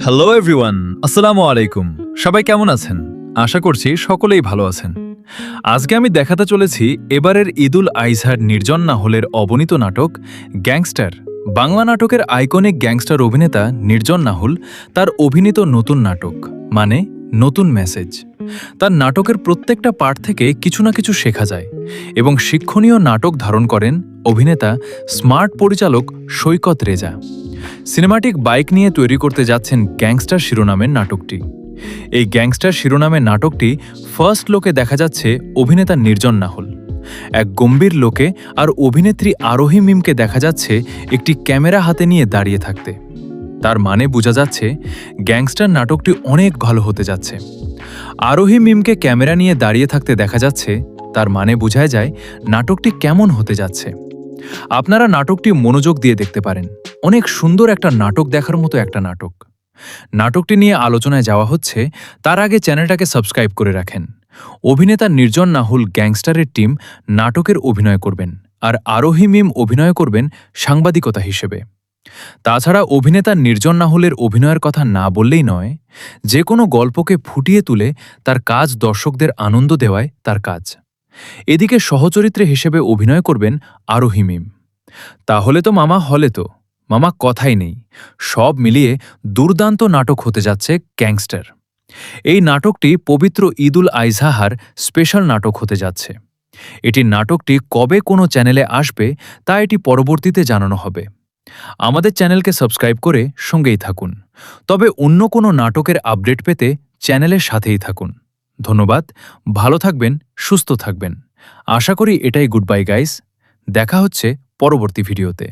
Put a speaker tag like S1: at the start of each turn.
S1: Hello everyone, আসসালামু আলাইকুম। সবাই কেমন আছেন? আশা করছি সকলেই ভালো আছেন। আজকে আমি দেখাতে চলেছি এবারের ঈদুল আজহার নির্জন নাহলের অবনীত নাটক গ্যাংস্টার। বাংলা নাটকের আইকনিক গ্যাংস্টার অভিনেতা নির্জন নাহুল তার অভিনীত নতুন নাটক, মানে নতুন মেসেজ। তার নাটকের প্রত্যেকটা পার্ট থেকে কিছু না কিছু শেখা যায় এবং শিক্ষণীয় নাটক ধারণ করেন অভিনেতা স্মার্ট পরিচালক সৈকত রেজা। সিনেমাটিক বাইক নিয়ে তৈরি করতে যাচ্ছেন গ্যাংস্টার শিরোনামের নাটকটি। এই গ্যাংস্টার শিরোনামের নাটকটি ফার্স্ট লোকে দেখা যাচ্ছে অভিনেতা নির্জন নাহুল, এক গম্ভীর লোকে, আর অভিনেত্রী আরোহী মিমকে দেখা যাচ্ছে একটি ক্যামেরা হাতে নিয়ে দাঁড়িয়ে থাকতে। তার মানে বোঝা যাচ্ছে গ্যাংস্টার নাটকটি অনেক ভালো হতে যাচ্ছে। আরোহী মিমকে ক্যামেরা নিয়ে দাঁড়িয়ে থাকতে দেখা যাচ্ছে, তার মানে বোঝায় যায় নাটকটি কেমন হতে যাচ্ছে। আপনারা নাটকটি মনোযোগ দিয়ে দেখতে পারেন। অনেক সুন্দর একটা নাটক, দেখার মতো একটা নাটক। নাটকটি নিয়ে আলোচনায় যাওয়া হচ্ছে, তার আগে চ্যানেলটাকে সাবস্ক্রাইব করে রাখেন। অভিনেতা নির্জন নাহুল গ্যাংস্টারের টিম নাটকের অভিনয় করবেন, আর আরোহী মিম অভিনয় করবেন সাংবাদিকতা হিসেবে। তাছাড়া অভিনেতা নির্জন নাহুলের অভিনয়ের কথা না বললেই নয়। যে কোনো গল্পকে ফুটিয়ে তুলে তার কাজ দর্শকদের আনন্দ দেওয়ায় তার কাজ। এদিকে সহচরিত্রে হিসেবে অভিনয় করবেন আরোহী মিম। তাহলে তো মামা হলে তো মামা কথাই নেই। সব মিলিয়ে দুর্দান্ত নাটক হতে যাচ্ছে গ্যাংস্টার। এই নাটকটি পবিত্র ঈদুল আজহার স্পেশাল নাটক হতে যাচ্ছে। এটি নাটকটি কবে কোনো চ্যানেলে আসবে তা এটি পরবর্তীতে জানানো হবে। আমাদের চ্যানেলকে সাবস্ক্রাইব করে সঙ্গেই থাকুন। তবে অন্য কোনো নাটকের আপডেট পেতে চ্যানেলের সাথেই থাকুন। ধন্যবাদ, ভালো থাকবেন, সুস্থ থাকবেন। আশা করি এটাই গুড বাই গাইস। দেখা হচ্ছে পরবর্তী ভিডিওতে।